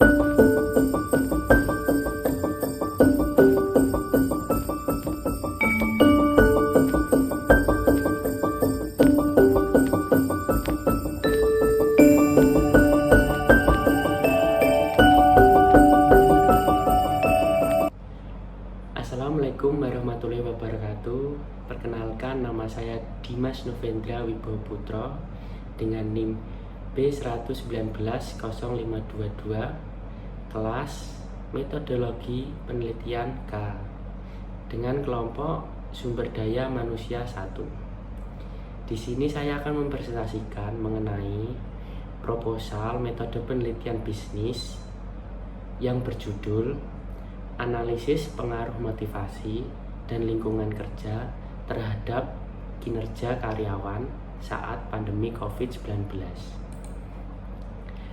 Assalamualaikum warahmatullahi wabarakatuh. Perkenalkan, nama saya Dimas Novendra Wibowo Putro dengan NIM B119052 kelas Metodologi Penelitian K dengan kelompok Sumber Daya Manusia 1. Di sini saya akan mempresentasikan mengenai proposal metode penelitian bisnis yang berjudul Analisis Pengaruh Motivasi dan Lingkungan Kerja terhadap Kinerja Karyawan saat Pandemi COVID-19.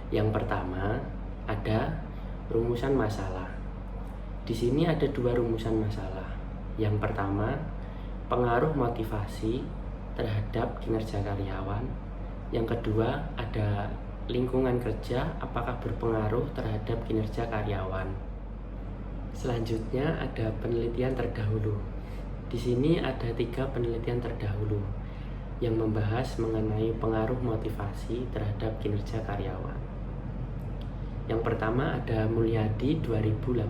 Yang pertama, ada rumusan masalah. Di sini ada dua rumusan masalah. Yang pertama, pengaruh motivasi terhadap kinerja karyawan. Yang kedua, ada lingkungan kerja apakah berpengaruh terhadap kinerja karyawan. Selanjutnya ada penelitian terdahulu. Di sini ada 3 penelitian terdahulu yang membahas mengenai pengaruh motivasi terhadap kinerja karyawan. Yang pertama ada Mulyadi 2018.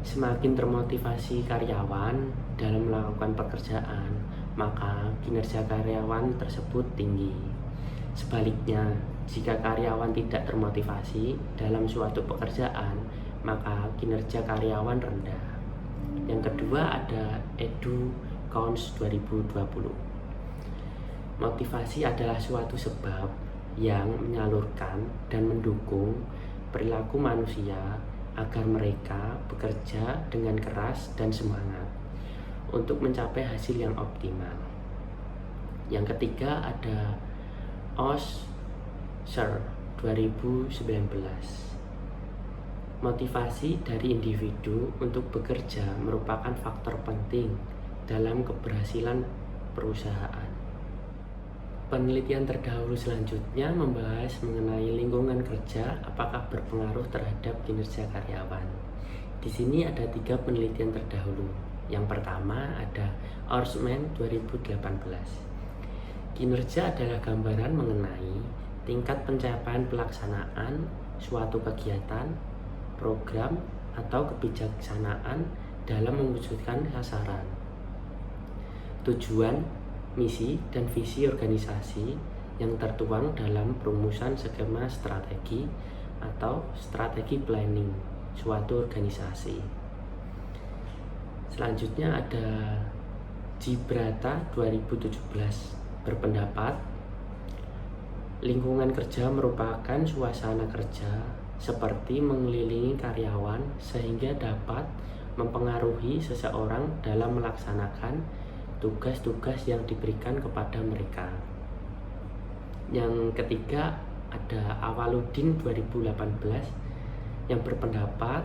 Semakin termotivasi karyawan dalam melakukan pekerjaan, maka kinerja karyawan tersebut tinggi. Sebaliknya, jika karyawan tidak termotivasi dalam suatu pekerjaan, maka kinerja karyawan rendah. Yang kedua ada EduCons 2020. Motivasi adalah suatu sebab yang menyalurkan dan mendukung perilaku manusia agar mereka bekerja dengan keras dan semangat untuk mencapai hasil yang optimal. Yang ketiga ada OSHR 2019. Motivasi dari individu untuk bekerja merupakan faktor penting dalam keberhasilan perusahaan. Penelitian terdahulu selanjutnya membahas mengenai lingkungan kerja apakah berpengaruh terhadap kinerja karyawan. Di sini ada 3 penelitian terdahulu. Yang pertama ada Orsman 2018. Kinerja adalah gambaran mengenai tingkat pencapaian pelaksanaan suatu kegiatan, program, atau kebijaksanaan dalam mewujudkan sasaran, tujuan, misi, dan visi organisasi yang tertuang dalam perumusan skema strategi atau strategi planning suatu organisasi. Selanjutnya ada Gibrata 2017 berpendapat lingkungan kerja merupakan suasana kerja seperti mengelilingi karyawan sehingga dapat mempengaruhi seseorang dalam melaksanakan tugas-tugas yang diberikan kepada mereka. Yang ketiga ada Awaludin 2018 yang berpendapat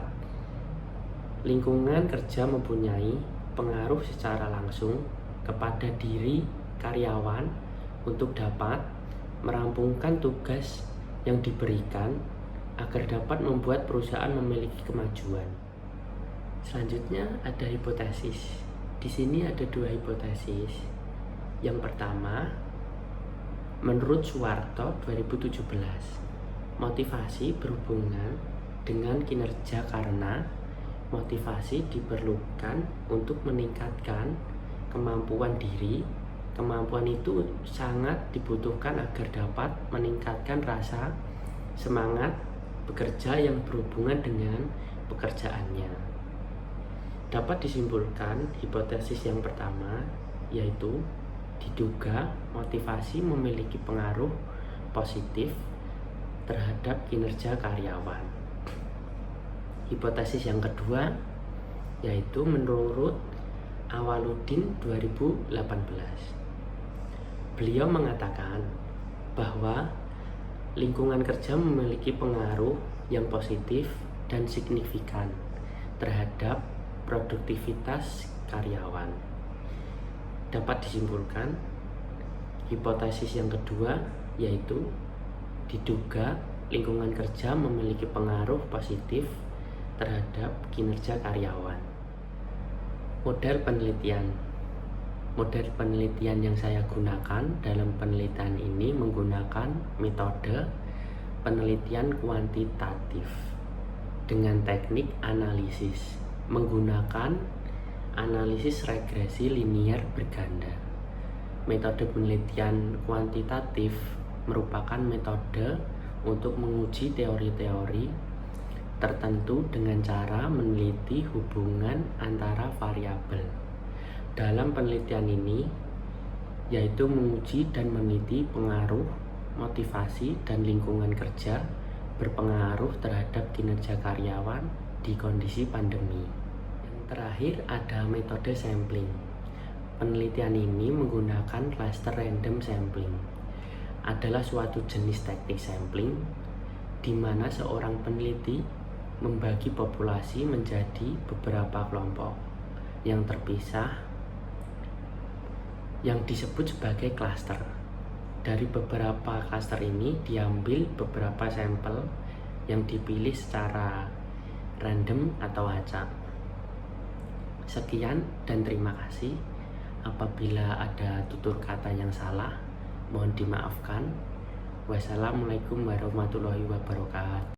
lingkungan kerja mempunyai pengaruh secara langsung kepada diri karyawan untuk dapat merampungkan tugas yang diberikan agar dapat membuat perusahaan memiliki kemajuan. Selanjutnya ada hipotesis. Di sini ada 2 hipotesis. Yang pertama, menurut Suwarto 2017, motivasi berhubungan dengan kinerja karena motivasi diperlukan untuk meningkatkan kemampuan diri. Kemampuan itu sangat dibutuhkan agar dapat meningkatkan rasa semangat bekerja yang berhubungan dengan pekerjaannya. Dapat disimpulkan hipotesis yang pertama, yaitu diduga motivasi memiliki pengaruh positif terhadap kinerja karyawan. Hipotesis yang kedua, yaitu menurut Awaludin 2018. Beliau mengatakan bahwa lingkungan kerja memiliki pengaruh yang positif dan signifikan terhadap produktivitas karyawan. Dapat disimpulkan, hipotesis yang kedua yaitu diduga lingkungan kerja memiliki pengaruh positif terhadap kinerja karyawan. Model penelitian yang saya gunakan dalam penelitian ini menggunakan metode penelitian kuantitatif dengan teknik analisis menggunakan analisis regresi linear berganda. Metode penelitian kuantitatif merupakan metode untuk menguji teori-teori tertentu dengan cara meneliti hubungan antara variabel. Dalam penelitian ini, yaitu menguji dan meneliti pengaruh, motivasi, dan lingkungan kerja berpengaruh terhadap kinerja karyawan di kondisi pandemi. Yang terakhir ada metode sampling. Penelitian ini menggunakan cluster random sampling. Adalah suatu jenis teknik sampling di mana seorang peneliti membagi populasi menjadi beberapa kelompok yang terpisah yang disebut sebagai cluster. Dari beberapa cluster ini diambil beberapa sampel yang dipilih secara random atau acak. Sekian dan terima kasih. Apabila ada tutur kata yang salah, mohon dimaafkan. Wassalamualaikum warahmatullahi wabarakatuh.